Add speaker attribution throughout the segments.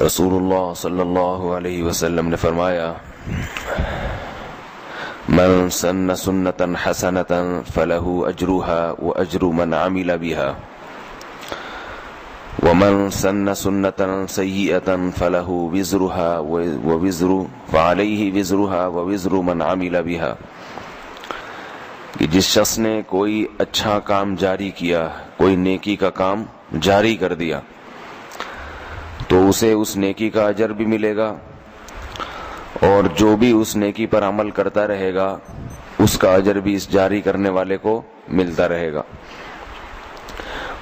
Speaker 1: رسول اللہ صلی اللہ علیہ وسلم نے فرمایا من سن سنتا حسنتا فلہ اجرها واجر من عمل بها ومن سن سنتا سیئتا فلہ وزرها فعلیہ وزرها ووزر من عمل بها کہ جس شخص نے کوئی اچھا کام جاری کیا، کوئی نیکی کا کام جاری کر دیا، تو اسے اس نیکی کا اجر بھی ملے گا، اور جو بھی اس نیکی پر عمل کرتا رہے گا اس کا اجر بھی اس جاری کرنے والے کو ملتا رہے گا۔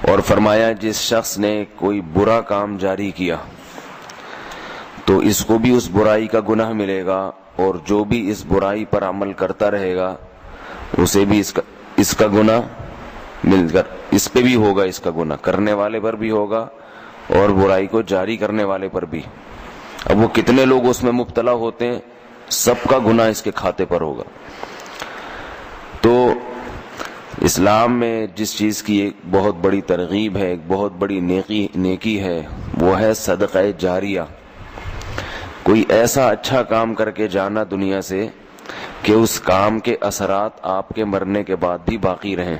Speaker 1: اور فرمایا جس شخص نے کوئی برا کام جاری کیا تو اس کو بھی اس برائی کا گناہ ملے گا، اور جو بھی اس برائی پر عمل کرتا رہے گا اسے بھی اس کا گناہ مل کر اس پہ بھی ہوگا، اس کا گناہ کرنے والے پر بھی ہوگا اور برائی کو جاری کرنے والے پر بھی۔ اب وہ کتنے لوگ اس میں مبتلا ہوتے ہیں، سب کا گناہ اس کے کھاتے پر ہوگا۔ تو اسلام میں جس چیز کی ایک بہت بڑی ترغیب ہے، ایک بہت بڑی نیکی ہے، وہ ہے صدقہ جاریہ۔ کوئی ایسا اچھا کام کر کے جانا دنیا سے کہ اس کام کے اثرات آپ کے مرنے کے بعد بھی باقی رہیں،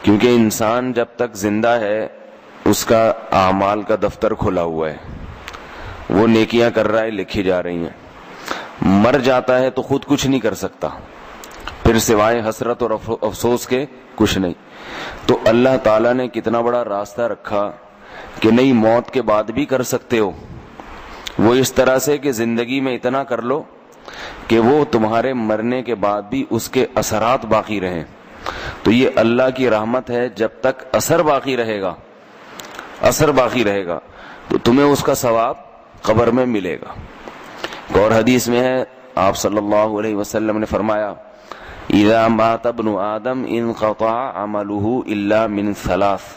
Speaker 1: کیونکہ انسان جب تک زندہ ہے اس کا اعمال کا دفتر کھلا ہوا ہے، وہ نیکیاں کر رہا ہے، لکھی جا رہی ہیں۔ مر جاتا ہے تو خود کچھ نہیں کر سکتا، پھر سوائے حسرت اور افسوس کے کچھ نہیں۔ تو اللہ تعالیٰ نے کتنا بڑا راستہ رکھا کہ نہیں، موت کے بعد بھی کر سکتے ہو، وہ اس طرح سے کہ زندگی میں اتنا کر لو کہ وہ تمہارے مرنے کے بعد بھی اس کے اثرات باقی رہیں۔ تو یہ اللہ کی رحمت ہے، جب تک اثر باقی رہے گا تو تمہیں اس کا ثواب قبر میں ملے گا۔ اور حدیث میں ہے، آپ صلی اللہ علیہ وسلم نے فرمایا اذا مات ابن آدم انقطع عمله الا من ثلاث،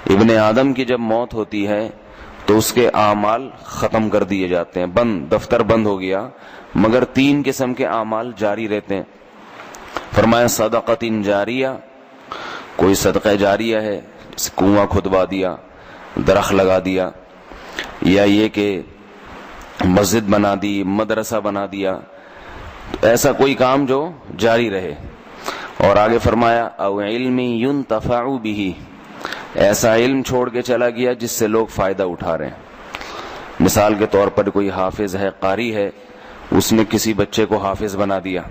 Speaker 1: ابن آدم کی جب موت ہوتی ہے تو اس کے اعمال ختم کر دیے جاتے ہیں، دفتر بند ہو گیا، مگر 3 قسم کے اعمال جاری رہتے ہیں۔ فرمایا صدقۃ جاریہ، کوئی صدقہ جاریہ ہے، کنواں کھدوا دیا، درخت لگا دیا، یا یہ کہ مسجد بنا دی، مدرسہ بنا دیا، ایسا کوئی کام جو جاری رہے۔ اور آگے فرمایا او علم ينتفع به، ایسا علم چھوڑ کے چلا گیا جس سے لوگ فائدہ اٹھا رہے ہیں۔ مثال کے طور پر کوئی حافظ ہے، قاری ہے، اس نے کسی بچے کو حافظ بنا دیا،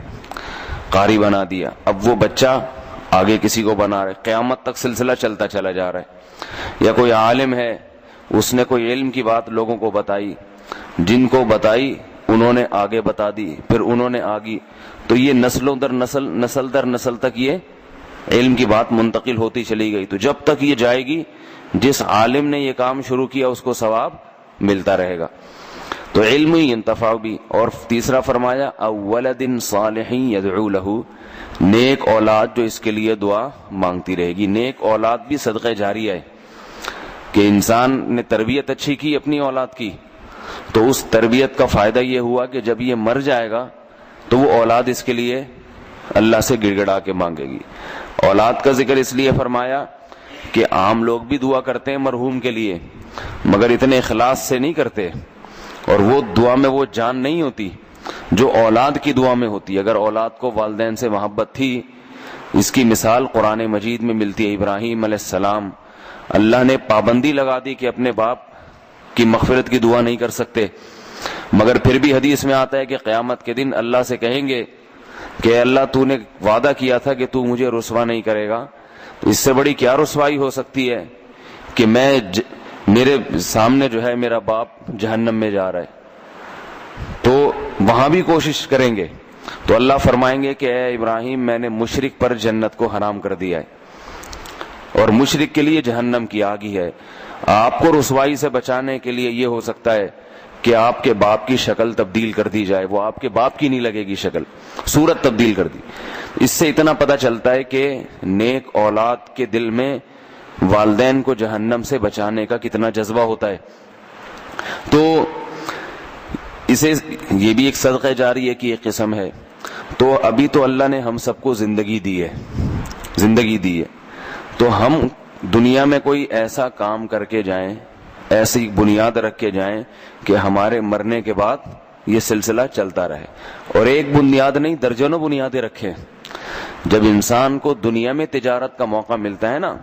Speaker 1: قاری بنا دیا، اب وہ بچہ آگے کسی کو بنا رہے، قیامت تک سلسلہ چلتا چلا جا رہا ہے۔ یا کوئی عالم ہے، اس نے کوئی علم کی بات لوگوں کو بتائی، جن کو بتائی انہوں نے آگے بتا دی، پھر انہوں نے آگی، تو یہ نسلوں در نسل، نسل در نسل تک یہ علم کی بات منتقل ہوتی چلی گئی۔ تو جب تک یہ جائے گی، جس عالم نے یہ کام شروع کیا اس کو ثواب ملتا رہے گا۔ تو علم ينتفع بھی۔ اور تیسرا فرمایا او ولد صالح يدعو له، نیک اولاد جو اس کے لیے دعا مانگتی رہے گی۔ نیک اولاد بھی صدقہ جاریہ ہے، کہ انسان نے تربیت اچھی کی اپنی اولاد کی، تو اس تربیت کا فائدہ یہ ہوا کہ جب یہ مر جائے گا تو وہ اولاد اس کے لیے اللہ سے گڑ گڑا کے مانگے گی۔ اولاد کا ذکر اس لیے فرمایا کہ عام لوگ بھی دعا کرتے ہیں مرحوم کے لیے، مگر اتنے اخلاص سے نہیں کرتے، اور وہ دعا میں وہ جان نہیں ہوتی جو اولاد کی دعا میں ہوتی۔ اگر اولاد کو والدین سے محبت تھی، اس کی مثال قرآن مجید میں ملتی ہے۔ ابراہیم علیہ السلام، اللہ نے پابندی لگا دی کہ اپنے باپ کی مغفرت کی دعا نہیں کر سکتے، مگر پھر بھی حدیث میں آتا ہے کہ قیامت کے دن اللہ سے کہیں گے کہ اللہ تو نے وعدہ کیا تھا کہ تو مجھے رسوا نہیں کرے گا، تو اس سے بڑی کیا رسوائی ہو سکتی ہے کہ میرے سامنے جو ہے میرا باپ جہنم میں جا رہا ہے، تو وہاں بھی کوشش کریں گے۔ تو اللہ فرمائیں گے کہ اے ابراہیم، میں نے مشرک پر جنت کو حرام کر دیا ہے، اور مشرک کے لیے جہنم کی آگ ہی ہے۔ آپ کو رسوائی سے بچانے کے لیے یہ ہو سکتا ہے کہ آپ کے باپ کی شکل تبدیل کر دی جائے، وہ آپ کے باپ کی نہیں لگے گی شکل، صورت تبدیل کر دی۔ اس سے اتنا پتہ چلتا ہے کہ نیک اولاد کے دل میں والدین کو جہنم سے بچانے کا کتنا جذبہ ہوتا ہے۔ تو اسے یہ بھی ایک صدقہ جاریہ کی ایک قسم ہے۔ تو ابھی تو اللہ نے ہم سب کو زندگی دی ہے، تو ہم دنیا میں کوئی ایسا کام کر کے جائیں، ایسی بنیاد رکھ کے جائیں کہ ہمارے مرنے کے بعد یہ سلسلہ چلتا رہے. اور ایک بنیاد نہیں، درجنوں بنیادیں رکھیں. جب انسان کو دنیا میں تجارت کا موقع ملتا ہے نا،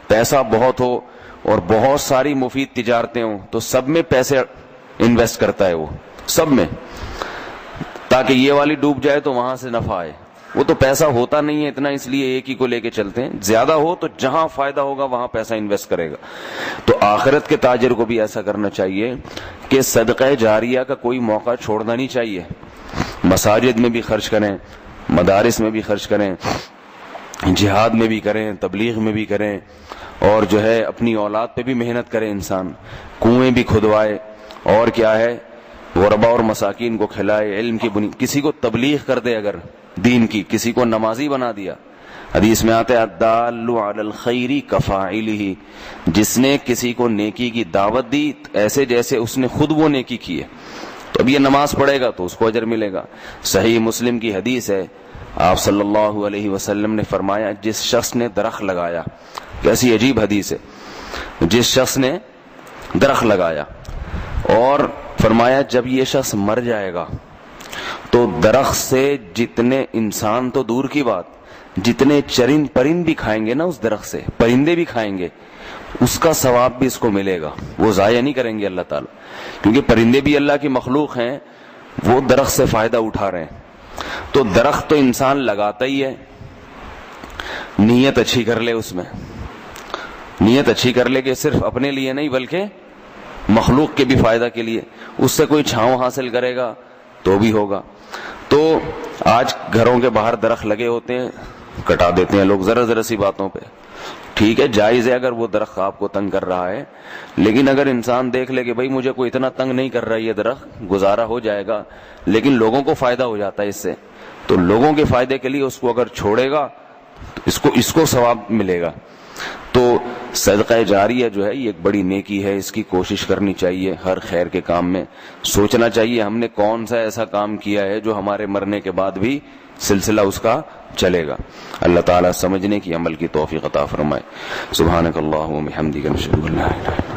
Speaker 1: پیسہ بہت ہو اور بہت ساری مفید تجارتیں ہوں، تو سب میں پیسے انویسٹ کرتا ہے وہ، سب میں، تاکہ یہ والی ڈوب جائے تو وہاں سے نفع آئے. وہ تو پیسہ ہوتا نہیں ہے اتنا، اس لیے ایک ہی کو لے کے چلتے ہیں. زیادہ ہو تو جہاں فائدہ ہوگا وہاں پیسہ انویسٹ کرے گا. تو آخرت کے تاجر کو بھی ایسا کرنا چاہیے کہ صدقہ جاریہ کا کوئی موقع چھوڑنا نہیں چاہیے. مساجد میں بھی خرچ کریں، مدارس میں بھی خرچ کریں، جہاد میں بھی کریں، تبلیغ میں بھی کریں، اور جو ہے اپنی اولاد پہ بھی محنت کرے انسان، کنویں بھی کھدوائے، اور کیا ہے غربا اور مساکین کو کھلائے، علم کی کسی کو تبلیغ کر دے، اگر دین کی، کسی کو نمازی بنا دیا. حدیث میں آتا ہے الدال علی الخیر کفاعلہ، جس نے کسی کو نیکی کی دعوت دی ایسے جیسے اس نے خود وہ نیکی کی ہے. تو اب یہ نماز پڑھے گا تو اس کو اجر ملے گا. صحیح مسلم کی حدیث ہے، آپ صلی اللہ علیہ وسلم نے فرمایا جس شخص نے درخت لگایا، کیسی عجیب حدیث ہے، جس شخص نے درخت لگایا اور فرمایا جب یہ شخص مر جائے گا تو درخت سے جتنے انسان تو دور کی بات، جتنے چرند پرند بھی کھائیں گے نا اس درخت سے، پرندے بھی کھائیں گے، اس کا ثواب بھی اس کو ملے گا. وہ ضائع نہیں کریں گے اللہ تعالیٰ، کیونکہ پرندے بھی اللہ کی مخلوق ہیں، وہ درخت سے فائدہ اٹھا رہے ہیں. تو درخت تو انسان لگاتا ہی ہے، نیت اچھی کر لے، اس میں نیت اچھی کر لے کہ صرف اپنے لیے نہیں بلکہ مخلوق کے بھی فائدہ کے لیے، اس سے کوئی چھاؤں حاصل کرے گا تو بھی ہوگا. تو آج گھروں کے باہر درخت لگے ہوتے ہیں، کٹا دیتے ہیں لوگ ذرا ذرا سی باتوں پہ. ٹھیک ہے، جائز ہے اگر وہ درخت آپ کو تنگ کر رہا ہے، لیکن اگر انسان دیکھ لے کہ بھائی مجھے کوئی اتنا تنگ نہیں کر رہا، یہ درخت گزارا ہو جائے گا، لیکن لوگوں کو فائدہ ہو جاتا ہے اس سے، تو لوگوں کے فائدے کے لیے اس کو اگر چھوڑے گا اس کو ثواب ملے گا. تو صدقہ جاریہ جو ہے یہ ایک بڑی نیکی ہے، اس کی کوشش کرنی چاہیے. ہر خیر کے کام میں سوچنا چاہیے ہم نے کون سا ایسا کام کیا ہے جو ہمارے مرنے کے بعد بھی سلسلہ اس کا چلے گا. اللہ تعالیٰ سمجھنے کی، عمل کی توفیق عطا فرمائے. سبحانک اللہم و بحمدک، نشہد ان لا الہ الا انت.